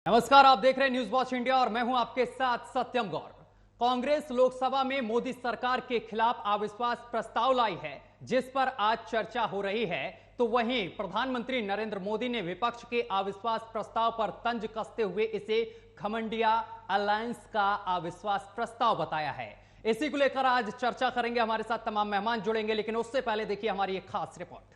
नमस्कार, आप देख रहे हैं न्यूज वॉच इंडिया और मैं हूं आपके साथ सत्यम गौर। कांग्रेस लोकसभा में मोदी सरकार के खिलाफ अविश्वास प्रस्ताव लाई है, जिस पर आज चर्चा हो रही है। तो वहीं प्रधानमंत्री नरेंद्र मोदी ने विपक्ष के अविश्वास प्रस्ताव पर तंज कसते हुए इसे घमंडिया अलायंस का अविश्वास प्रस्ताव बताया है। इसी को लेकर आज चर्चा करेंगे। हमारे साथ तमाम मेहमान जुड़ेंगे, लेकिन उससे पहले देखिए हमारी एक खास रिपोर्ट।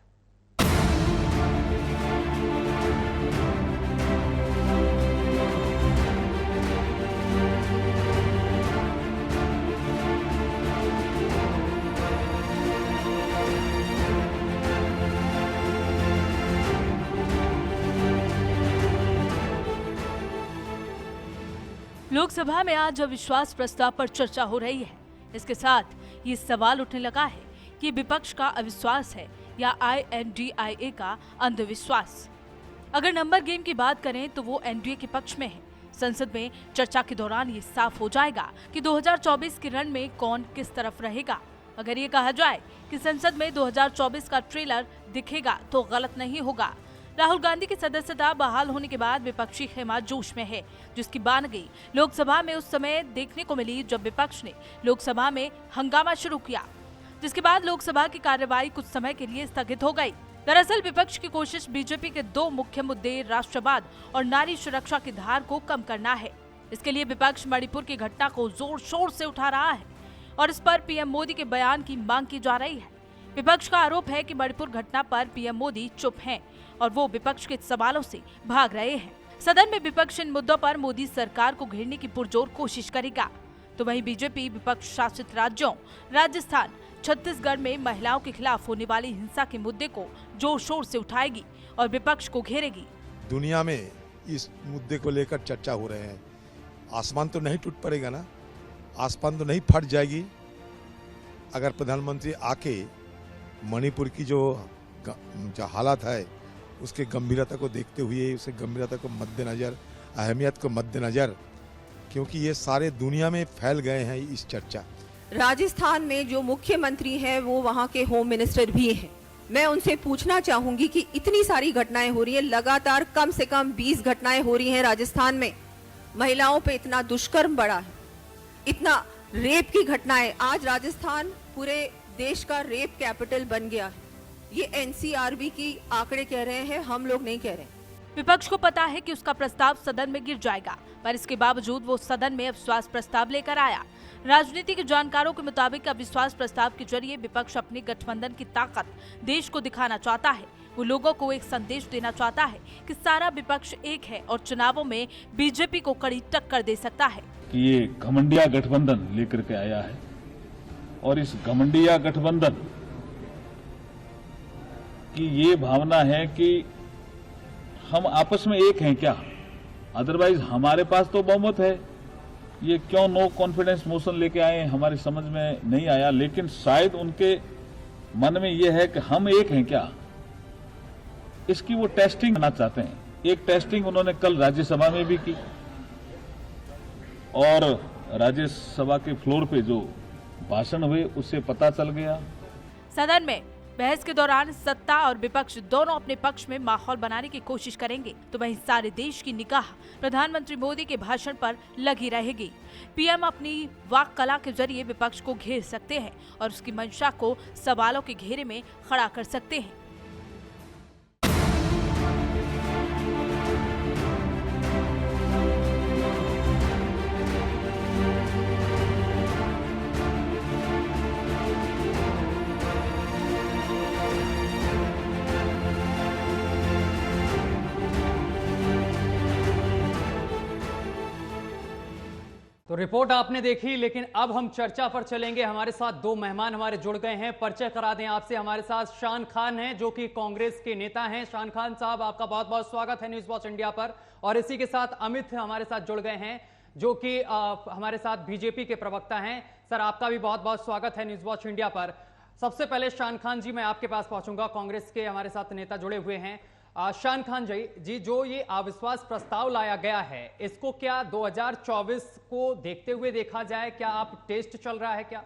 लोकसभा में आज अविश्वास प्रस्ताव पर चर्चा हो रही है। इसके साथ ये सवाल उठने लगा है कि विपक्ष का अविश्वास है या INDIA का अंधविश्वास। अगर नंबर गेम की बात करें तो वो एनडीए के पक्ष में है। संसद में चर्चा के दौरान ये साफ हो जाएगा कि 2024 के रण में कौन किस तरफ रहेगा। अगर ये कहा जाए कि संसद में 2024 का ट्रेलर दिखेगा तो गलत नहीं होगा। राहुल गांधी की सदस्यता बहाल होने के बाद विपक्षी खेमा जोश में है, जिसकी बानगी लोकसभा में उस समय देखने को मिली जब विपक्ष ने लोकसभा में हंगामा शुरू किया, जिसके बाद लोकसभा की कार्यवाही कुछ समय के लिए स्थगित हो गई। दरअसल विपक्ष की कोशिश बीजेपी के दो मुख्य मुद्दे राष्ट्रवाद और नारी सुरक्षा की धार को कम करना है। इसके लिए विपक्ष मणिपुर की घटना को जोर शोर से उठा रहा है और इस पर पीएम मोदी के बयान की मांग की जा रही है। विपक्ष का आरोप है कि मणिपुर घटना पर पीएम मोदी चुप हैं और वो विपक्ष के सवालों से भाग रहे हैं। सदन में विपक्ष इन मुद्दों पर मोदी सरकार को घेरने की पुरजोर कोशिश करेगा। तो वहीं बीजेपी विपक्ष शासित राज्यों राजस्थान, छत्तीसगढ़ में महिलाओं के खिलाफ होने वाली हिंसा के मुद्दे को जोर शोर से उठाएगी और विपक्ष को घेरेगी। दुनिया में इस मुद्दे को लेकर चर्चा हो रहे हैं। आसमान तो नहीं टूट पड़ेगा ना, आसमान तो नहीं फट जाएगी अगर प्रधानमंत्री आके मणिपुर की जो हालत है उसके गंभीरता को देखते हुए, उसे गंभीरता को मद्देनजर, अहमियत को मद्देनजर, क्योंकि ये सारे दुनिया में फैल गए हैं इस चर्चा। राजस्थान में जो मुख्यमंत्री हैं वो वहाँ के होम मिनिस्टर भी हैं। मैं उनसे पूछना चाहूंगी कि इतनी सारी घटनाएं हो रही है, लगातार कम से कम 20 घटनाएं हो रही हैं राजस्थान में। महिलाओं पे इतना दुष्कर्म बढ़ा है, इतना रेप की घटनाएं। आज राजस्थान पूरे देश का रेप कैपिटल बन गया है। ये NCRB की आंकड़े कह रहे हैं, हम लोग नहीं कह रहे। विपक्ष को पता है कि उसका प्रस्ताव सदन में गिर जाएगा, पर इसके बावजूद वो सदन में अविश्वास प्रस्ताव लेकर आया। राजनीति के जानकारों के मुताबिक अविश्वास प्रस्ताव के जरिए विपक्ष अपने गठबंधन की ताकत देश को दिखाना चाहता है। वो लोगों को एक संदेश देना चाहता है कि सारा विपक्ष एक है और चुनावों में बीजेपी को कड़ी टक्कर दे सकता है। ये घमंडिया गठबंधन लेकर के आया है और इस घमंडिया गठबंधन कि ये भावना है कि हम आपस में एक हैं क्या, अदरवाइज हमारे पास तो बहुमत है। ये क्यों नो कॉन्फिडेंस मोशन लेके आए हमारी समझ में नहीं आया, लेकिन शायद उनके मन में ये है कि हम एक हैं क्या, इसकी वो टेस्टिंग करना चाहते हैं। एक टेस्टिंग उन्होंने कल राज्यसभा में भी की और राज्यसभा के फ्लोर पे जो भाषण हुए उससे पता चल गया। सदन में बहस के दौरान सत्ता और विपक्ष दोनों अपने पक्ष में माहौल बनाने की कोशिश करेंगे, तो वहीं सारे देश की निगाह प्रधानमंत्री मोदी के भाषण पर लगी रहेगी। पीएम अपनी वाक कला के जरिए विपक्ष को घेर सकते हैं और उसकी मंशा को सवालों के घेरे में खड़ा कर सकते हैं। तो रिपोर्ट आपने देखी, लेकिन अब हम चर्चा पर चलेंगे। हमारे साथ दो मेहमान हमारे जुड़ गए हैं। परिचय करा दें आपसे। हमारे साथ शान खान हैं, जो कि कांग्रेस के नेता हैं। शान खान साहब, आपका बहुत बहुत स्वागत है न्यूज वॉच इंडिया पर। और इसी के साथ अमित हमारे साथ जुड़ गए हैं, जो कि हमारे साथ बीजेपी के प्रवक्ता हैं। सर, आपका भी बहुत बहुत स्वागत है न्यूज वॉच इंडिया पर। सबसे पहले शान खान जी, मैं आपके पास पहुंचूंगा। कांग्रेस के हमारे साथ नेता जुड़े हुए हैं। शान खान जी, जो ये अविश्वास प्रस्ताव लाया गया है, इसको क्या 2024 को देखते हुए देखा जाए? क्या आप टेस्ट चल रहा है क्या?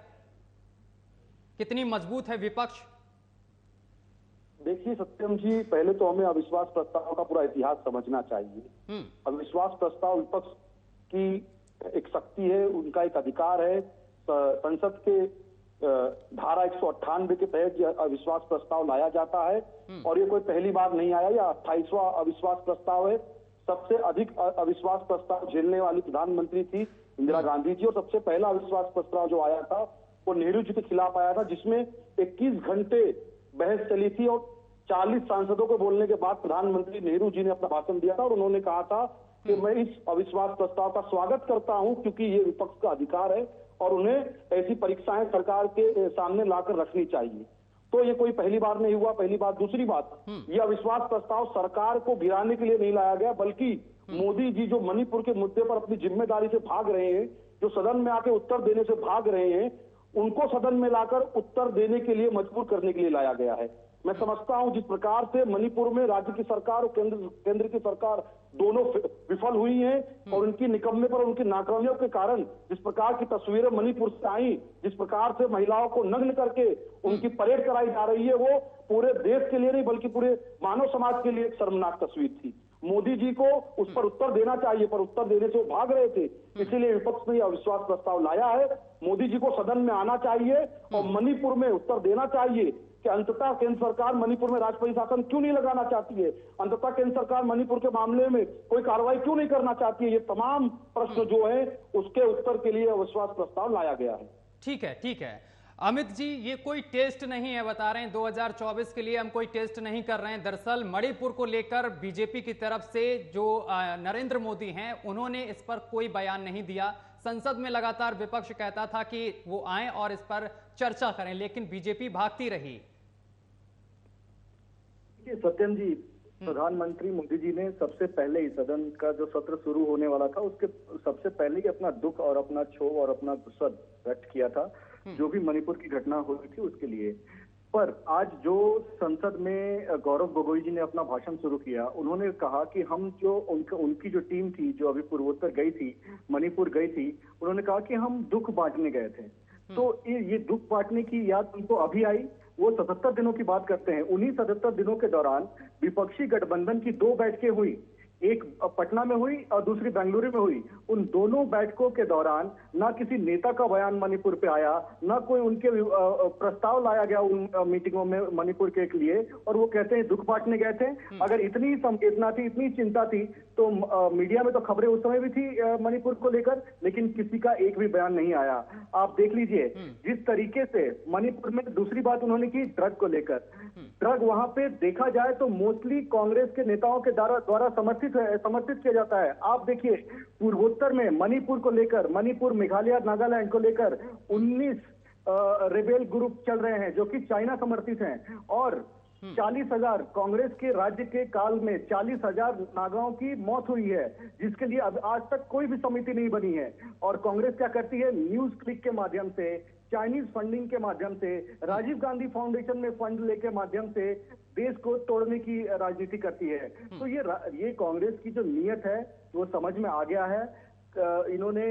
कितनी मजबूत है विपक्ष? देखिए सत्यम जी, पहले तो हमें अविश्वास प्रस्ताव का पूरा इतिहास समझना चाहिए। अविश्वास प्रस्ताव विपक्ष की एक शक्ति है, उनका एक अधिकार है। संसद के धारा 198 के तहत यह अविश्वास प्रस्ताव लाया जाता है और ये कोई पहली बार नहीं आया। यह 28वां अविश्वास प्रस्ताव है। सबसे अधिक अविश्वास प्रस्ताव झेलने वाली प्रधानमंत्री थी इंदिरा गांधी जी, और सबसे पहला अविश्वास प्रस्ताव जो आया था वो नेहरू जी के खिलाफ आया था, जिसमें 21 घंटे बहस चली थी और 40 सांसदों को बोलने के बाद प्रधानमंत्री नेहरू जी ने अपना भाषण दिया था और उन्होंने कहा था कि मैं इस अविश्वास प्रस्ताव का स्वागत करता हूं क्योंकि ये विपक्ष का अधिकार है और उन्हें ऐसी परीक्षाएं सरकार के सामने लाकर रखनी चाहिए। तो ये कोई पहली बार नहीं हुआ, पहली बात। दूसरी बात, ये अविश्वास प्रस्ताव सरकार को गिराने के लिए नहीं लाया गया, बल्कि मोदी जी जो मणिपुर के मुद्दे पर अपनी जिम्मेदारी से भाग रहे हैं, जो सदन में आके उत्तर देने से भाग रहे हैं, उनको सदन में लाकर उत्तर देने के लिए मजबूर करने के लिए लाया गया है। मैं समझता हूं जिस प्रकार से मणिपुर में राज्य की सरकार और केंद्र की सरकार दोनों विफल हुई हैं और उनकी निकम्मे पर उनकी नाकामियों के कारण जिस प्रकार की तस्वीरें मणिपुर से आई, जिस प्रकार से महिलाओं को नग्न करके उनकी परेड कराई जा रही है, वो पूरे देश के लिए नहीं बल्कि पूरे मानव समाज के लिए एक शर्मनाक तस्वीर थी। मोदी जी को उस पर उत्तर देना चाहिए, पर उत्तर देने से वो भाग रहे थे, इसीलिए विपक्ष ने अविश्वास प्रस्ताव लाया है। मोदी जी को सदन में आना चाहिए और मणिपुर में उत्तर देना चाहिए कि अंततः केंद्र सरकार मणिपुर में राष्ट्रपति शासन क्यों नहीं लगाना चाहती है, अंततः केंद्र सरकार मणिपुर के मामले में कोई कार्रवाई क्यों नहीं करना चाहती है। ये तमाम प्रश्न जो है उसके उत्तर के लिए अविश्वास प्रस्ताव लाया गया है। ठीक है, ठीक है अमित जी, ये कोई टेस्ट नहीं है, बता रहे हैं 2024 के लिए हम कोई टेस्ट नहीं कर रहे हैं। दरअसल मणिपुर को लेकर बीजेपी की तरफ से जो नरेंद्र मोदी हैं उन्होंने इस पर कोई बयान नहीं दिया। संसद में लगातार विपक्ष कहता था कि वो आए और इस पर चर्चा करें, लेकिन बीजेपी भागती रही। सत्यम जी, प्रधानमंत्री मोदी जी ने सबसे पहले ही सदन का जो सत्र शुरू होने वाला था उसके सबसे पहले ही अपना दुख और अपना क्षोभ और अपना गुस्सा व्यक्त किया था जो भी मणिपुर की घटना हुई थी उसके लिए। पर आज जो संसद में गौरव गोगोई जी ने अपना भाषण शुरू किया, उन्होंने कहा कि हम जो उनकी जो टीम थी जो अभी पूर्वोत्तर गई थी, मणिपुर गई थी, उन्होंने कहा कि हम दुख बांटने गए थे। तो ये दुख बांटने की याद उनको अभी आई। वो 77 दिनों की बात करते हैं। उन्हीं 77 दिनों के दौरान विपक्षी गठबंधन की 2 बैठकें हुई, एक पटना में हुई और दूसरी बेंगलुरु में हुई। उन दोनों बैठकों के दौरान ना किसी नेता का बयान मणिपुर पे आया, ना कोई उनके प्रस्ताव लाया गया उन मीटिंगों में मणिपुर के लिए, और वो कहते हैं दुख बांटने गए थे। अगर इतनी संवेदना थी, इतनी चिंता थी तो मीडिया में तो खबरें उस समय भी थी मणिपुर को लेकर, लेकिन किसी का एक भी बयान नहीं आया। आप देख लीजिए जिस तरीके से मणिपुर में। दूसरी बात उन्होंने की ड्रग को लेकर। ड्रग वहां पे देखा जाए तो मोस्टली कांग्रेस के नेताओं के द्वारा समर्थित किया जाता है। आप देखिए पूर्वोत्तर में मणिपुर को लेकर, मणिपुर, मेघालय, नागालैंड को लेकर 19 रेबेल ग्रुप चल रहे हैं जो कि चाइना समर्थित हैं, और 40,000 कांग्रेस के राज्य के काल में 40,000 नागाओं की मौत हुई है, जिसके लिए अब आज तक कोई भी समिति नहीं बनी है। और कांग्रेस क्या करती है, न्यूज क्लिक के माध्यम से, चाइनीज फंडिंग के माध्यम से, राजीव गांधी फाउंडेशन में फंड लेके माध्यम से देश को तोड़ने की राजनीति करती है। तो ये कांग्रेस की जो नीयत है वो समझ में आ गया है। इन्होंने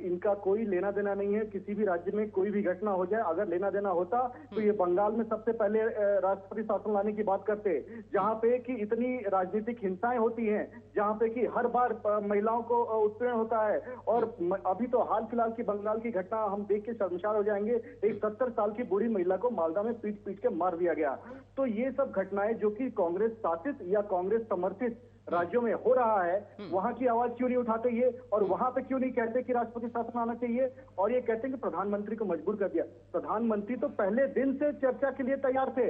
इनका कोई लेना देना नहीं है किसी भी राज्य में कोई भी घटना हो जाए। अगर लेना देना होता तो ये बंगाल में सबसे पहले राष्ट्रपति शासन लाने की बात करते, जहां पे कि इतनी राजनीतिक हिंसाएं होती हैं, जहां पे कि हर बार महिलाओं को उत्पीड़न होता है। और अभी तो हाल फिलहाल की बंगाल की घटना हम देख के शर्मसार हो जाएंगे। एक 70 साल की बूढ़ी महिला को मालदा में पीट के मार दिया गया। तो ये सब घटनाएं जो कि कांग्रेस शासित या कांग्रेस समर्थित राज्यों में हो रहा है, वहां की आवाज क्यों नहीं उठाते ये, और वहां पे क्यों नहीं कहते कि राष्ट्रपति शासन आना चाहिए, और ये कहते हैं कि प्रधानमंत्री को मजबूर कर दिया। प्रधानमंत्री तो पहले दिन से चर्चा के लिए तैयार थे।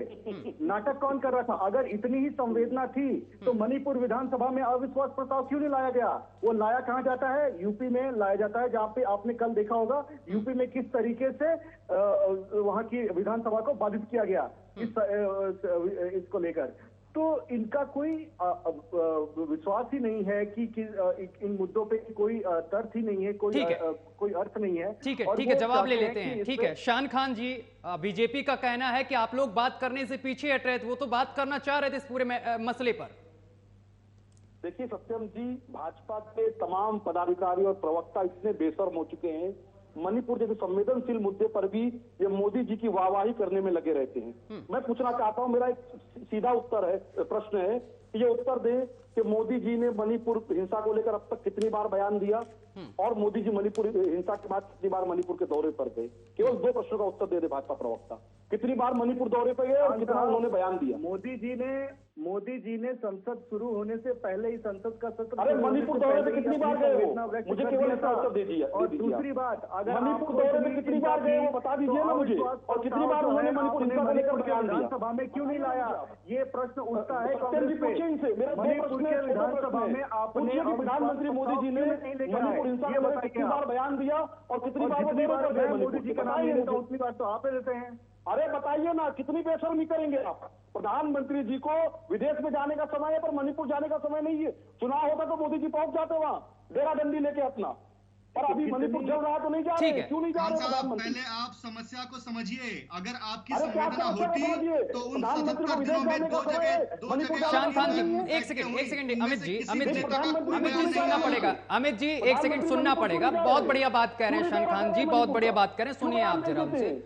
नाटक कौन कर रहा था? अगर इतनी ही संवेदना थी तो मणिपुर विधानसभा में अविश्वास प्रस्ताव क्यों नहीं लाया गया? वो लाया कहां जाता है? यूपी में लाया जाता है, जहां पे आपने कल देखा होगा यूपी में किस तरीके से वहां की विधानसभा को बाधित किया गया इसको लेकर। तो इनका कोई विश्वास ही नहीं है कि इन मुद्दों पे कोई तर्क ही नहीं है, कोई अर्थ नहीं है। ठीक है, जवाब ले लेते हैं। ठीक है, शान खान जी, बीजेपी का कहना है कि आप लोग बात करने से पीछे हट रहे थे, वो तो बात करना चाह रहे थे इस पूरे मसले पर। देखिए सत्यम जी, भाजपा के तमाम पदाधिकारी और प्रवक्ता इतने बेशर्म हो चुके हैं मणिपुर जैसे संवेदनशील मुद्दे पर भी ये मोदी जी की वाहवाही करने में लगे रहते हैं। मैं पूछना चाहता हूं, मेरा एक सीधा उत्तर है, प्रश्न है, ये उत्तर दें कि मोदी जी ने मणिपुर हिंसा को लेकर अब तक कितनी बार बयान दिया और मोदी जी मणिपुर हिंसा के बाद कितनी बार मणिपुर के दौरे पर गए। केवल 2 प्रश्नों का उत्तर दे दे भाजपा प्रवक्ता, कितनी बार मणिपुर दौरे पर गए और कितना उन्होंने बयान दिया। मोदी जी ने संसद शुरू होने से पहले ही संसद का सत्र, अरे मणिपुर दौरे पे कितनी बार गए हो, मुझे केवल इसका उत्तर दे दीजिए। और दूसरी बात, अगर मणिपुर दौरे में कितनी बार गए वो बता दीजिए ना मुझे, और कितनी बार उन्होंने मणिपुर हिंसा को लेकर बयान दिया। विधानसभा में क्यों नहीं लाया, ये प्रश्न उठता है कांग्रेस पे। मणिपुर के विधानसभा में आपने प्रधानमंत्री मोदी जी ने मणिपुर हिंसा को लेकर कितनी बार बयान दिया और कितनी बार मोदी जी का नाम लेता हूं, उतनी बार तो आप देते हैं। अरे बताइए ना, कितनी बेशर्मी करेंगे आप। प्रधानमंत्री जी को विदेश में जाने का समय है पर मणिपुर जाने का समय नहीं है। चुनाव होता तो मोदी जी पहुंच जाते वहां डेरा डंडी लेके अपना, और अभी मणिपुर चल रहा है तो नहीं जा रहे। क्यों नहीं जा रहे प्रधानमंत्री? पहले आप समस्या को समझिए। अगर आपकी अरे क्या संवेदना समस्या होती समझिए? तो उन प्रधानमंत्री को 77 विदेश दिनों में जाने का समय है, मणिपुर जाने शान का खान समय जी नहीं है। एक सेकंड अमित जी प्रधानमंत्री अमित जी सुनना पड़ेगा। अमित जी एक सेकंड सुनना पड़ेगा। बहुत बढ़िया बात कह रहे हैं शान खान जी, बहुत बढ़िया बात कह रहे हैं। सुनिए आप जरा हमसे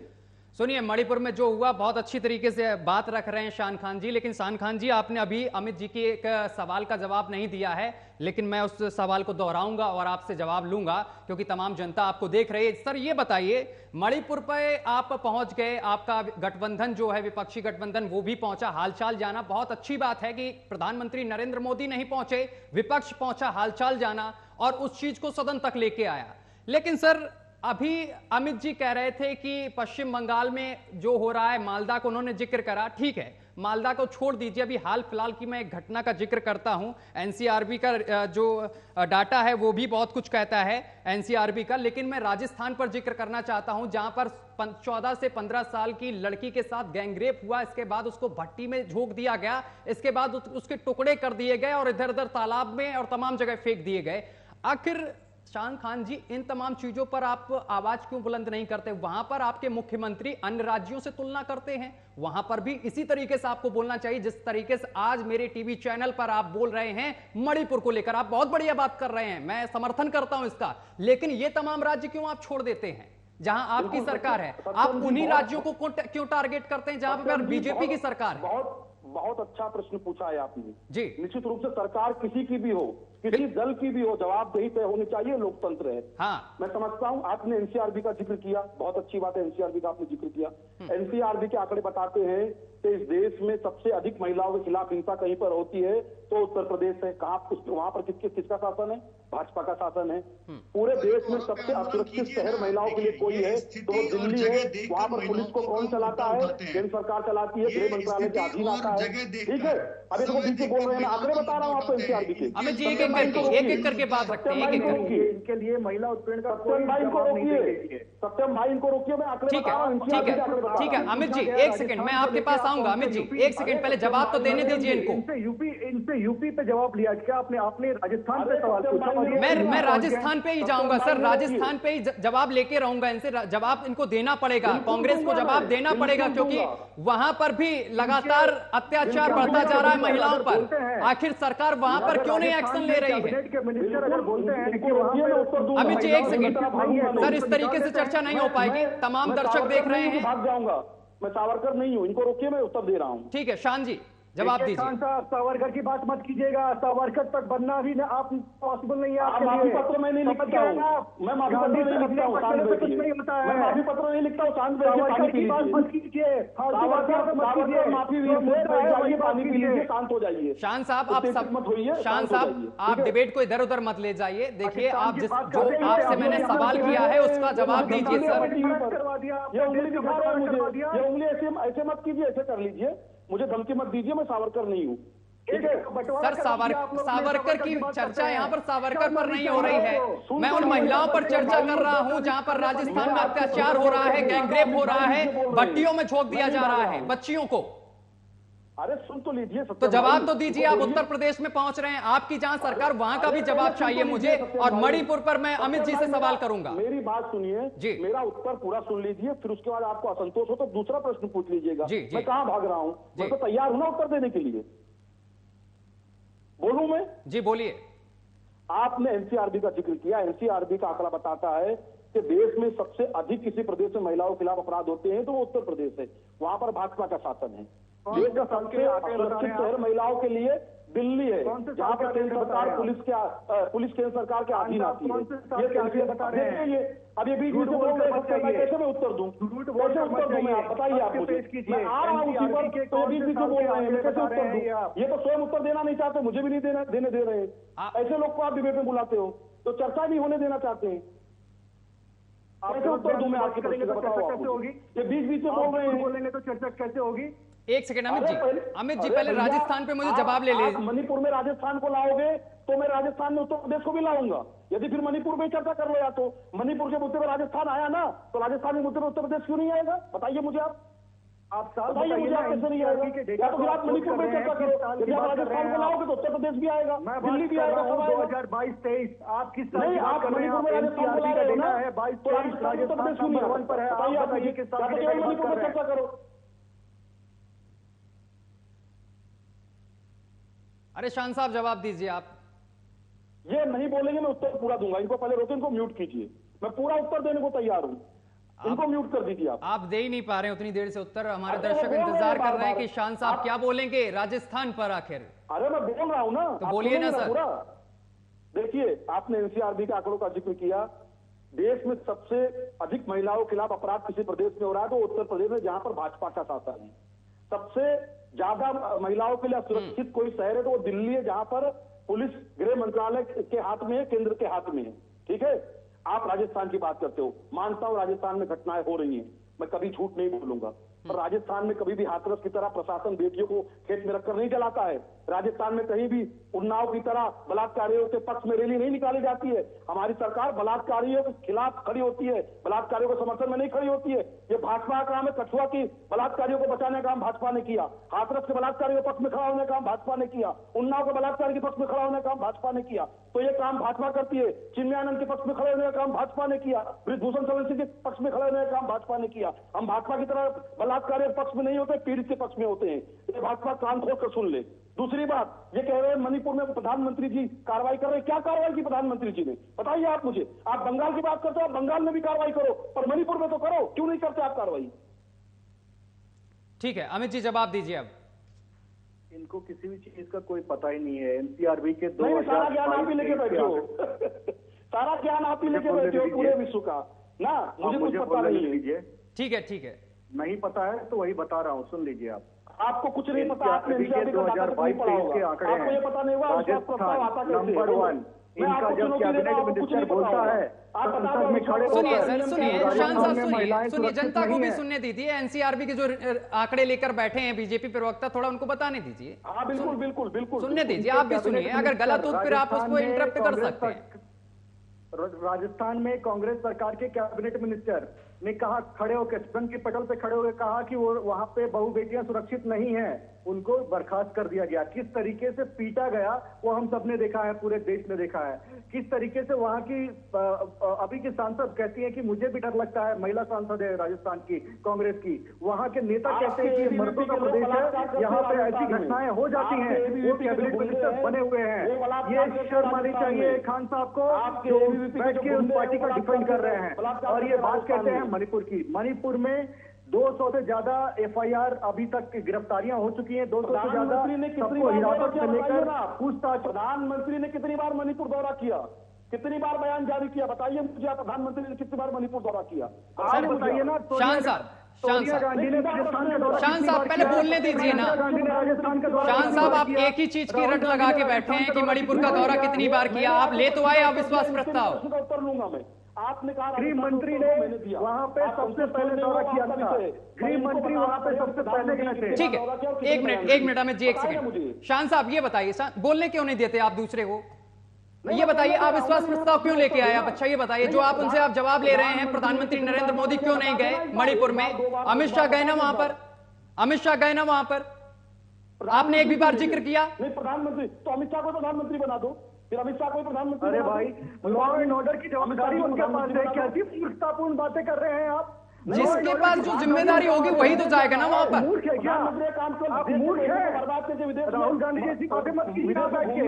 सुनिए। मणिपुर में जो हुआ बहुत अच्छी तरीके से बात रख रहे हैं शान खान जी, लेकिन शान खान जी आपने अभी अमित जी की एक सवाल का जवाब नहीं दिया है, लेकिन मैं उस सवाल को दोहराऊंगा और आपसे जवाब लूंगा क्योंकि तमाम जनता आपको देख रही है। सर ये बताइए, मणिपुर पे आप पहुंच गए, आपका गठबंधन जो है विपक्षी गठबंधन वो भी पहुंचा, हालचाल जाना बहुत अच्छी बात है कि प्रधानमंत्री नरेंद्र मोदी नहीं पहुंचे, विपक्ष पहुंचा हालचाल जाना और उस चीज को सदन तक लेके आया। लेकिन सर अभी अमित जी कह रहे थे कि पश्चिम बंगाल में जो हो रहा है, मालदा को उन्होंने जिक्र करा, ठीक है मालदा को छोड़ दीजिए, अभी हाल फिलहाल की मैं एक घटना का जिक्र करता हूं। एनसीआरबी का जो डाटा है वो भी बहुत कुछ कहता है एनसीआरबी का, लेकिन मैं राजस्थान पर जिक्र करना चाहता हूं जहां पर 14 से 15 साल की लड़की के साथ गैंगरेप हुआ, इसके बाद उसको भट्टी में झोंक दिया गया, इसके बाद उसके टुकड़े कर दिए गए और इधर उधर तालाब में और तमाम जगह फेंक दिए गए। आखिर शान खान जी इन तमाम चीजों पर आप आवाज क्यों बुलंद नहीं करते? वहां पर आपके मुख्यमंत्री अन्य राज्यों से तुलना करते हैं, वहां पर भी इसी तरीके से आपको बोलना चाहिए जिस तरीके से आज मेरे टीवी चैनल पर आप बोल रहे हैं मणिपुर को लेकर। आप बहुत बढ़िया बात कर रहे हैं, मैं समर्थन करता हूं इसका, लेकिन ये तमाम राज्य क्यों आप छोड़ देते हैं जहां आपकी सरकार है? आप उन्हीं राज्यों को क्यों टारगेट करते हैं जहां पर बीजेपी की सरकार है? बहुत अच्छा प्रश्न पूछा है आपने जी। निश्चित रूप से सरकार किसी की भी हो, किसी दल की भी हो, जवाबदेही तय होनी चाहिए, लोकतंत्र है। हाँ। मैं समझता हूं आपने एनसीआरबी का जिक्र किया, बहुत अच्छी बात है, एनसीआरबी का आपने जिक्र किया। एनसीआरबी के आंकड़े बताते हैं कि इस देश में सबसे अधिक महिलाओं के खिलाफ हिंसा कहीं पर होती है तो उत्तर प्रदेश है। कहां वहां पर किसका शासन है? भाजपा का शासन है। पूरे देश में सबसे असुरक्षित शहर महिलाओं के लिए कोई है तो वो दिल्ली है। वहां पर पुलिस को कौन चलाता है? केंद्र सरकार चलाती है, गृह मंत्रालय के अधीन आता है, ठीक है। अभी तो बीच बोल रहे हैं, आंकड़े बता रहा हूं आपको एनसीआरबी के। अमित जी एक एक करके बात रखते हैं, एक एक करके। इनके लिए महिला उत्पीड़न का सत्यम भाई इनको रोकिए, सत्यम भाई इनको रोकिए, मैं आंकड़े बता रहा हूं। ठीक है अमित जी एक सेकंड, मैं आपके पास आऊंगा। अमित जी एक सेकंड, पहले जवाब तो देने दीजिए इनको। इनसे यूपी पे जवाब लिया क्या आपने राजस्थान पे सवाल पूछा? मैं राजस्थान पे ही जाऊंगा सर, राजस्थान पे ही जवाब लेके रहूंगा। इनसे जवाब इनको देना पड़ेगा, कांग्रेस को जवाब देना पड़ेगा क्योंकि वहां पर भी लगातार अत्याचार बढ़ता जा रहा है महिलाओं पर। आखिर सरकार वहां पर क्यों नहीं एक्शन ले रही है? अमित जी एक सेकंड सर, इस तरीके से चर्चा नहीं हो पाएगी, तमाम दर्शक देख रहे हैं। भाग जाऊंगा, मैं सावरकर नहीं हूं, इनको रोकिए, मैं उत्तर दे रहा हूं। ठीक है शान जी जवाब दीजिए। खान साहब सावरकर की बात मत कीजिएगा, सावरकर तक बनना भी आप पॉसिबल नहीं है आपके माफी लिए। पत्र मैं नहीं लिखता हूँ, मैं माफी पत्र नहीं लिखता हूँ, शांत बैठिए। कुछ नहीं होता है, मैं माफी पत्र नहीं लिखता हूँ, शांत बैठिए, पानी पी बात मत लीजिए। कीजिए, माफी पानी पी लीजिए, शांत हो जाइए। शान साहब आप सब मत होइए, शान साहब आप डिबेट को इधर उधर मत ले जाइए। देखिए आप जिस जो आपसे मैंने सवाल किया है उसका जवाब दीजिए सर। ये उंगली दिखा रहे हैं मुझे, ये उंगली ऐसे मत कीजिए, ऐसे कर लीजिए, मुझे धमकी मत दीजिए, मैं सावरकर नहीं हूँ, ठीक है। सर सावरकर की चर्चा यहाँ पर सावरकर पर नहीं हो रही है, मैं उन महिलाओं पर चर्चा कर रहा हूँ जहाँ पर राजस्थान में अत्याचार हो रहा है, गैंगरेप हो रहा है, भट्टियों में झोंक दिया जा रहा है बच्चियों को। अरे सुन तो लीजिए, तो जवाब तो दीजिए। आप उत्तर प्रदेश में पहुंच रहे हैं, आपकी जहां सरकार वहां का भी जवाब चाहिए मुझे, और मणिपुर पर मैं अमित जी से सवाल करूंगा। मेरी बात सुनिए जी, मेरा उत्तर पूरा सुन लीजिए, फिर उसके बाद आपको असंतोष हो तो दूसरा प्रश्न पूछ लीजिएगा। मैं कहां भाग रहा हूं, मैं तो तैयार हूं ना उत्तर देने के लिए। बोलूं मैं? जी बोलिए। आपने एनसीआरबी का जिक्र किया, एनसीआरबी का आंकड़ा बताता है कि कि देश में सबसे अधिक किसी प्रदेश में महिलाओं के खिलाफ अपराध होते हैं तो वो उत्तर प्रदेश है, वहां पर भाजपा का शासन है। देश का सबसे असुरक्षित शहर महिलाओं के लिए दिल्ली है, जहाँ पर केंद्र सरकार पुलिस केंद्र सरकार के अधीन आती है। ये बता रहे हैं ये अब ये बीच में कैसे मैं उत्तर दूं, कैसे उत्तर दूं मैं, आप बताइए। आप मुझे, मैं आ रहा हूँ उसी पर, तो बीच बीच में बोल रहे हैं, मैं कैसे उत्तर दूं? ये तो स्वयं उत्तर देना नहीं चाहते, मुझे भी नहीं देने दे रहे। ऐसे लोग को आप डिबेट में बुलाते हो तो चर्चा भी होने देना चाहते हैं। कैसे उत्तर दूं मैं आपकी प्रश्न का, बताओ कैसे होगी? ये बीच बीच में बोल रहे हैं, बोलेंगे तो चर्चा कैसे होगी? एक सेकंड अमित जी पहले राजस्थान पे मुझे जवाब ले लीजिए। मणिपुर में राजस्थान को लाओगे तो मैं राजस्थान में उत्तर प्रदेश को भी लाऊंगा। यदि फिर मणिपुर में चर्चा कर लो, या तो मणिपुर के मुद्दे पर राजस्थान आया ना, तो राजस्थान के मुद्दे पर उत्तर प्रदेश क्यों नहीं आएगा? बताइए मुझे आप बताइए मुझे, आप कैसे नहीं आएगा? या तो फिर आप मणिपुर में चर्चा करो, यदि आप राजस्थान को लाओगे तो उत्तर प्रदेश भी आएगा, दिल्ली भी आएगा, 2022-23 आप किस नहीं, आप मणिपुर में राजस्थान को ला रहे हो ना, तो राजस्थान उत्तर प्रदेश क्यों नहीं आएगा? बताइए आप मुझे, या तो केवल मणिपुर में चर्चा करो। अरे शान साहब जवाब दीजिए आप। ये नहीं बोलेंगे मैं उत्तर पूरा दूंगा। इनको पहले रोके, इनको म्यूट कीजिए, मैं पूरा उत्तर देने को तैयार हूं। इनको म्यूट कर दीजिए आप दे ही नहीं पा रहे उतनी देर से उत्तर। हमारे दर्शक इंतजार कर रहे हैं कि शान साहब क्या बोलेंगे राजस्थान पर आखिर। अरे मैं बोल रहा हूं ना, तो बोलिए ना सर। देखिए, आपने एनसीआरबी के आंकड़ों का जिक्र किया। देश में सबसे अधिक महिलाओं के खिलाफ अपराध किसी प्रदेश में हो रहा है तो उत्तर प्रदेश में, जहां पर भाजपा का शासन है। सबसे ज्यादा महिलाओं के लिए सुरक्षित कोई शहर है तो वो दिल्ली है, जहां पर पुलिस गृह मंत्रालय के हाथ में है, केंद्र के हाथ में है। ठीक है, आप राजस्थान की बात करते हो, मानता हूं राजस्थान में घटनाएं हो रही हैं, मैं कभी झूठ नहीं बोलूंगा, पर राजस्थान में कभी भी हाथरस की तरह प्रशासन बेटियों को खेत में रखकर नहीं चलाता है। राजस्थान में कहीं भी उन्नाव की तरह बलात्कारियों के पक्ष में रैली नहीं निकाली जाती है। हमारी सरकार बलात्कारियों के खिलाफ खड़ी होती है, बलात्कारियों के समर्थन में नहीं खड़ी होती है। ये भाजपा का काम है। कठुआ की बलात्कारियों को बचाने का काम भाजपा ने किया, हाथरस के बलात्कारियों के पक्ष में खड़ा होने का काम भाजपा ने किया, उन्नाव के बलात्कार के पक्ष में खड़ा होने का काम भाजपा ने किया। तो ये काम भाजपा करती है। चिन्मयानंद के पक्ष में खड़े होने का काम भाजपा ने किया, ब्रिजभूषण शरण सिंह के पक्ष में खड़े होने का काम भाजपा ने किया। हम भाजपा की तरह बलात्कारियों के पक्ष में नहीं होते, पीड़ित के पक्ष में होते हैं। ये भाजपा कान खोल कर सुन ले। दूसरी बात, ये कह रहे हैं मणिपुर में प्रधानमंत्री जी कार्रवाई कर रहे हैं। क्या कार्रवाई की प्रधानमंत्री जी ने, बताइए आप मुझे। आप बंगाल की बात करते हो, आप बंगाल में भी कार्रवाई करो, पर मणिपुर में तो करो, क्यों नहीं करते आप कार्रवाई? ठीक है अमित जी जवाब दीजिए अब। इनको किसी भी चीज का कोई पता ही नहीं है। एनसीआरबी के सारा ज्ञान आप ही लेके बैठे हो सारा ज्ञान आप ही लेके बैठे हो पूरे विश्व का ना, मुझे कुछ पता नहीं है। ठीक है ठीक है, नहीं पता है तो वही बता रहा हूँ, सुन लीजिए आप। आपको कुछ नहीं पता, आपने 2022-23 के आंकड़े हैं। आपको ये पता नहीं हुआ राजस्थान नंबर 1। इनका जब कैबिनेट मिनिस्टर बोलता है, संसद में खड़े सुनिए शान साहब, सुनिए जनता को भी सुनने दीजिए। एनसीआरबी के जो आंकड़े लेकर बैठे हैं बीजेपी प्रवक्ता, थोड़ा उनको बताने दीजिए। हाँ बिल्कुल बिल्कुल बिल्कुल सुनने दीजिए, आप भी सुनिए। अगर गलत हो फिर आप उसको इंटरप्ट कर सकते हैं। राजस्थान में कांग्रेस सरकार के कैबिनेट मिनिस्टर ने कहा, खड़े होकर सदन की पटल पे खड़े होकर कहा कि वो वहां पे बहु बेटियां सुरक्षित नहीं हैं, उनको बर्खास्त कर दिया गया। किस तरीके से पीटा गया वो हम सब ने देखा है, पूरे देश ने देखा है। किस तरीके से वहां की अभी की सांसद कहती है कि मुझे भी डर लगता है, महिला सांसद है राजस्थान की कांग्रेस की, वहां के नेता कहते हैं कि मर्दों का प्रदेश है, यहाँ पे ऐसी घटनाएं हो जाती हैं, वो कैबिनेट मिनिस्टर बने हुए हैं। ये शर्म आनी चाहिए खान साहब को, जो बैठ के उस पार्टी का डिफेंड कर रहे हैं। और ये बात कहते हैं मणिपुर की। मणिपुर में 200 से ज्यादा एफआईआर अभी तक गिरफ्तारियां हो चुकी हैं। 200 से ज्यादा सबको हिरासत में लेकर पूछताछ। प्रधानमंत्री ने कितनी बार मणिपुर दौरा किया, कितनी बार बयान जारी किया, बताइए मुझे। प्रधानमंत्री ने कितनी बार मणिपुर दौरा किया, आप बताइए ना। शान साहब पहले बोलने दीजिए ना। शान साहब आप एक ही चीज की रट लगा के बैठे हैं कि मणिपुर का दौरा कितनी बार किया। आप ले तो आए अविश्वास प्रस्ताव। उत्तर लूंगा मैं। आपने कहा गृह मंत्री ने वहां पे सबसे पहले दौरा किया था। गृह मंत्री वहां पे सबसे पहले गए थे। ठीक है, एक मिनट अमित जी, एक सेकंड। शान साहब ये बताइए, बोलने क्यों नहीं देते आप दूसरे को? ये बताइए आप विश्वास प्रस्ताव क्यों लेके आए आप? अच्छा ये बताइए, जो आप उनसे आप जवाब ले रहे हैं, प्रधानमंत्री नरेंद्र मोदी क्यों नहीं गए मणिपुर में? अमित शाह गए ना वहां पर, अमित शाह गए ना वहां पर, आपने एक भी बार जिक्र किया? नहीं प्रधानमंत्री, तो अमित शाह को प्रधानमंत्री बना दो, फिर अमित शाह को प्रधानमंत्री। अरे भाई, लॉ एंड ऑर्डर की जवाबदारी उनके पास है। कैसी मूर्खतापूर्ण बातें कर रहे हैं आप? जिसके पास जो जिम्मेदारी होगी वही तो जाएगा ना वहां पर। मूर्ख है क्या? आप मूर्ख है। राहुल गांधी जैसी बातें मत कीजिए यहाँ बैठ के।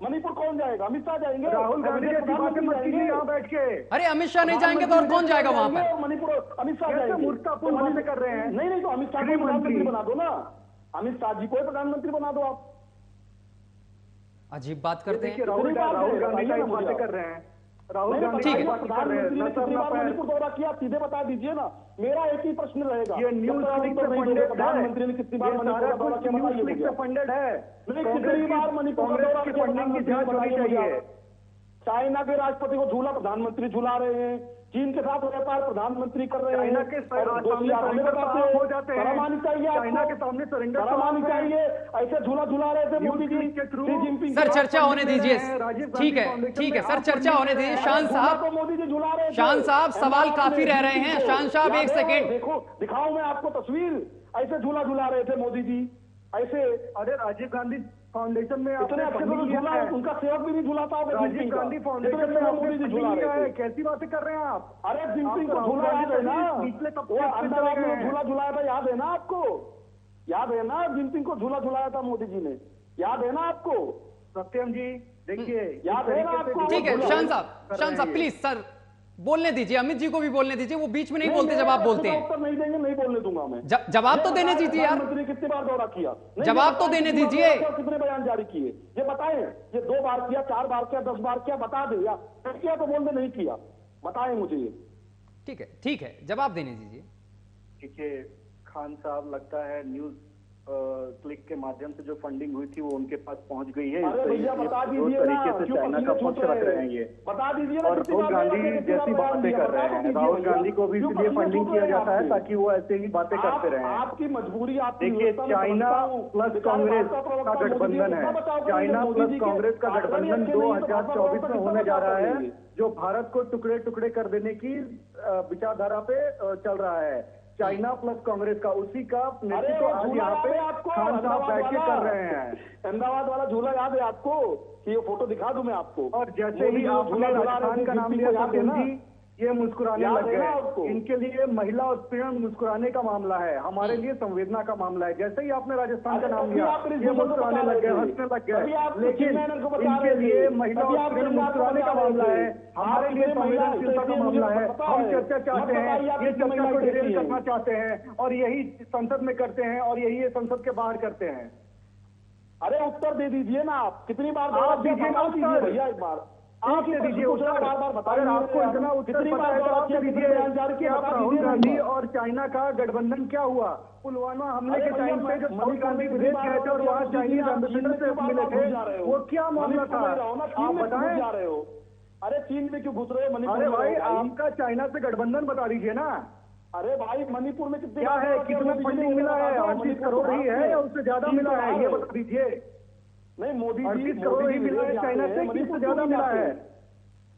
मणिपुर कौन जाएगा? अमित शाह जाएंगे? राहुल गांधी जैसी बातें मत कीजिए यहाँ बैठ के। अरे अमित शाह नहीं जाएंगे तो और कौन जाएगा वहां पर? मणिपुर अमित शाह जाएंगे। मूर्खतापूर्ण बातें कर रहे हैं। नहीं तो अमित शाह को प्रधानमंत्री बना दो ना, अमित शाह जी को प्रधानमंत्री बना दो आप। अजीब बात करते हैं। राहुल गांधी का बातें कर रहे हैं। राहुल गांधी ठीक है। प्रधानमंत्री ने कितनी बार मणिपुर दौरा किया, सीधे बता दीजिए ना। मेरा एक ही प्रश्न रहेगा, ये न्यूज क्लिक पे फंडेड है। प्रधानमंत्री ने कितनी बार मणिपुर का दौरा किया? न्यूज क्लिक पे फंडेड है। कितनी बार मणिपुर का दौरा की फंडिंग की जांच होनी चाहिए। चाइना के राष्ट्रपति को झूला प्रधानमंत्री झूला रहे हैं, चीन के साथ व्यापार प्रधानमंत्री कर रहे हैं। चाइना के सामने हो जाते हैं। शर्म आनी चाहिए, चाइना के सामने सरेंडर शर्म आनी चाहिए। ऐसे झूला झूला रहे थे मोदी जी के थ्रू। Xi Jinping. सर चर्चा होने दीजिए। ठीक है सर, चर्चा होने दीजिए। शान साहब, मोदी जी झूला रहे थे। शान साहब सवाल काफी रह रहे हैं। शान साहब एक सेकेंड देखो, दिखाऊं मैं आपको तस्वीर। ऐसे झूला झूला रहे थे मोदी जी ऐसे। अरे राजीव गांधी फाउंडेशन में इतने अच्छे से झूला है, उनका सेवक भी नहीं झूलाता होगा। राजीव गांधी फाउंडेशन में मोदी जी झूला रहे थे। कैसी बातें कर रहे हैं आप? अरे जिनपिंग को झूला याद है ना, वो अहमदाबाद में झूला झुलाया था, याद है ना आपको? याद है ना जिनपिंग को झूला झुलाया था मोदी जी ने, याद है ना आपको? सत्यम जी देखिए, याद है ना आपको? ठीक है शान साहब प्लीज सर बोलने दीजिए, अमित जी को भी बोलने दीजिए। वो बीच में नहीं बोलते जब आप बोलते हैं। उत्तर नहीं देंगे, नहीं बोलने दूंगा मैं। जवाब तो देने दीजिए यार। प्रधानमंत्री कितनी बार दौरा किया? जवाब तो देने दीजिए। कितने बयान जारी किए ये बताएं? ये 2 बार किया, 4 बार किया, 10 बार किया? बता दे। या किया तो बोल दे, नहीं किया बताएं मुझे ये। ठीक है जवाब देने दीजिए। देखिए खान साहब, लगता है न्यूज क्लिक के माध्यम से जो फंडिंग हुई थी वो उनके पास पहुंच गई है। अरे भैया बता दो दीजिए ना, तरीके से चाइना का पक्ष रख रहे हैं ये। बता दीजिए ना। और राहुल गांधी जैसी बातें कर रहे हैं। राहुल गांधी को भी इसलिए फंडिंग किया जाता है ताकि वो ऐसे ही बातें करते रहे। आपकी मजबूरी, आपकी देखिए चाइना प्लस कांग्रेस का गठबंधन है। चाइना प्लस कांग्रेस का गठबंधन 2024 में होने जा रहा है, जो भारत को टुकड़े टुकड़े कर देने की विचारधारा पे चल रहा है। चाइना प्लस कांग्रेस का, उसी का नेतृत्व आज यहाँ पे खान साहब बैठ के कर रहे हैं। अहमदाबाद वाला झूला याद है आपको? कि ये फोटो दिखा दूं मैं आपको? और जैसे ही आपने राजस्थान का नाम लिया था, ये मुस्कुराने लग गए। इनके लिए महिला उत्पीड़न मुस्कुराने का मामला है, हमारे लिए संवेदना का मामला है। जैसे ही आपने राजस्थान का नाम लिया, ये मुस्कुराने लग गए, हंसने लग गए। लेकिन इनके लिए महिला उत्पीड़न मुस्कुराने का मामला है, हमारे लिए संवेदनशीलता का मामला है। हम चर्चा चाहते हैं, ये चर्चा को डिटेल करना चाहते हैं, और यही संसद में करते हैं, और यही ये संसद के बाहर करते हैं। अरे उत्तर दे दीजिए ना आप। कितनी बार आप दीजिए भैया, एक बार आप दे दीजिए उत्तर। अगर आपको इतना उत्तर पता है तो आप दे दीजिए कि आप राहुल गांधी और चाइना का गठबंधन क्या हुआ। पुलवामा हमले के टाइम पे जब राहुल गांधी विदेश गए थे और वहाँ चाइनीज एम्बेसडर से मिले थे, वो क्या मामला था आप बताएं। जा रहे हो? अरे चीन में क्यों घुस रहे हो? अरे भाई आपका चाइना से गठबंधन बता दीजिए ना। अरे भाई मणिपुर में कितने क्या है, कितना फंडिंग मिला है? 38 करोड़ ही है या उससे ज्यादा मिला है, ये बता दीजिए। नहीं मोदी जी 38 करोड़ ही मिला है चाइना से, किससे ज्यादा मिला है?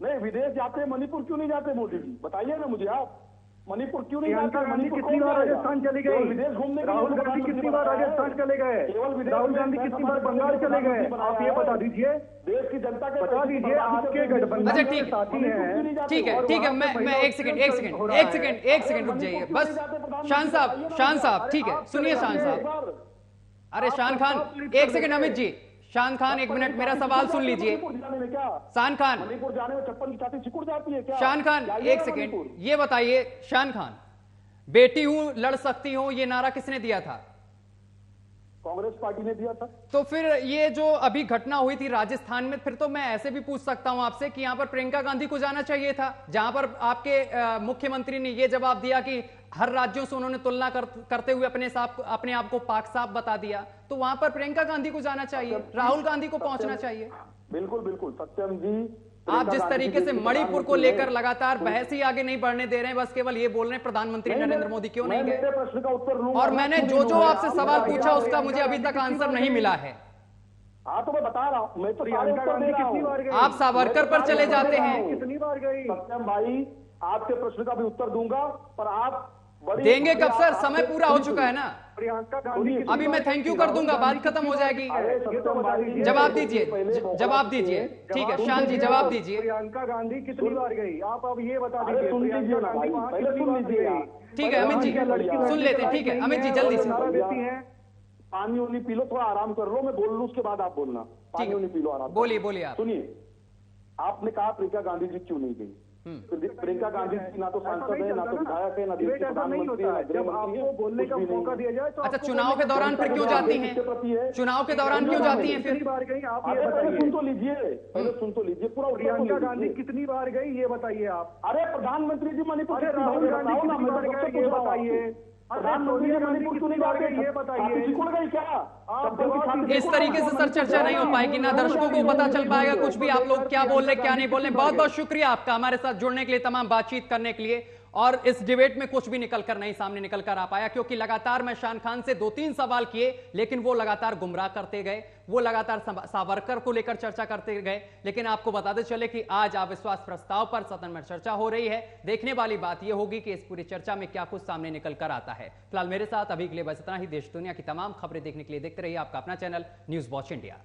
नहीं विदेश जाते हैं, मणिपुर क्यों नहीं जाते मोदी जी? बताइए ना मुझे आप, मणिपुर क्यों नहीं प्रियंका जाते? गांधी कितनी बार राजस्थान चली गई? विदेश घूमने? राहुल गांधी कितनी बार राजस्थान चले गए? राहुल गांधी कितनी बार बंगाल चले गए? आप ये बता दीजिए, देश की जनता के बता दीजिए। आपके गठबंधन के साथी हैं। ठीक है मैं एक सेकंड रुक जाइए बस। शान साहब ठीक है, सुनिए शान साहब। अरे शान खान एक सेकंड, अमित जी, शान खान 1 मिनट मेरा सवाल सुन लीजिए। शान खान, मणिपुर जाने में चप्पल की छाती सिकुड़ जाती है क्या? शान खान 1 सेकंड ये बताइए, शान खान बेटी हूं लड़ सकती हूं ये नारा किसने दिया था? कांग्रेस पार्टी ने दिया था। तो फिर ये जो अभी घटना हुई थी राजस्थान में, फिर तो मैं ऐसे भी पूछ सकता हूं आपसे कि यहां पर प्रियंका गांधी को जाना चाहिए था, जहां पर आपके मुख्यमंत्री ने ये जवाब दिया कि हर राज्यों से उन्होंने तुलना करते हुए अपने आप को पाक साफ बता दिया। तो वहां पर प्रियंका गांधी को जाना चाहिए, राहुल गांधी को पहुंचना चाहिए। बिल्कुल सत्यम जी, आप जिस तरीके से मणिपुर को लेकर लगातार बहस ही आगे नहीं बढ़ने दे रहे हैं, बस केवल ये बोल रहे हैं प्रधानमंत्री नरेंद्र मोदी क्यों नहीं गए। प्रश्न का उत्तर लूंगा, और मैंने जो आपसे सवाल पूछा उसका मुझे अभी तक आंसर नहीं मिला है। हाँ तो मैं बता रहा हूँ, मैं तो प्रियंका गांधी कितनी बार गई? आप सावरकर पर चले जाते हैं। कितनी बार गई? सत्यम भाई आपके प्रश्न का भी उत्तर दूंगा, पर आप देंगे कब सर? समय पूरा हो चुका है ना। प्रियंका गांधी अभी मैं थैंक यू कर दूंगा, बात खत्म हो जाएगी। जवाब दीजिए, जवाब दीजिए। ठीक है शान जी, जवाब दीजिए। प्रियंका गांधी कितनी बार गई, आप अब ये बता दीजिए। ठीक है अमित जी, सुन लेते हैं। ठीक है अमित जी, जल्दी से। पानी उनी पी लो, थोड़ा आराम कर लो, मैं बोल लूं उसके बाद आप बोलना। पानी उनी पी लो, आराम। बोलिए बोलिए आप। सुनिए, आपने कहा प्रियंका गांधी जी क्यों नहीं गई? प्रियंका गांधी जी ना तो सांसद है, ना तो विधायक है, ना देश के प्रधानमंत्री है, जब आपको बोलने का मौका दिया जाए तो अच्छा, चुनाव के दौरान फिर क्यों जाती हैं? चुनाव के दौरान क्यों जाती हैं फिर? बार गई आप ये पहले बताइए। सुन तो लीजिए, पहले सुन तो लीजिए पूरा। प्रियंका गांधी कितनी बार गई ये बताइए आप। अरे प्रधानमंत्री जी मणिपुर राहुल गांधी कितनी बार गए ये बताइए। प्रधानमंत्री जी मणिपुर क्यों नहीं गए ये बताइए। सिकुड़ गई क्या? इस तरीके से सर चर्चा नहीं हो पाएगी, ना दर्शकों को पता चल पाएगा कुछ भी, आप लोग क्या बोल रहे क्या नहीं बोल रहे। बहुत बहुत शुक्रिया आपका हमारे साथ जुड़ने के लिए, तमाम बातचीत करने के लिए। और इस डिबेट में कुछ भी निकलकर नहीं सामने निकल कर आ पाया, क्योंकि लगातार मैं शान खान से 2-3 सवाल किए, लेकिन वो लगातार गुमराह करते गए, वो लगातार सावरकर को लेकर चर्चा करते गए। लेकिन आपको बताते चले कि आज अविश्वास प्रस्ताव पर सदन में चर्चा हो रही है। देखने वाली बात यह होगी कि इस पूरी चर्चा में क्या कुछ सामने निकल कर आता है। फिलहाल मेरे साथ अभी के लिए बस इतना ही। देश दुनिया की तमाम खबरें देखने के लिए देखते रहिए आपका अपना चैनल न्यूज़ वॉच इंडिया।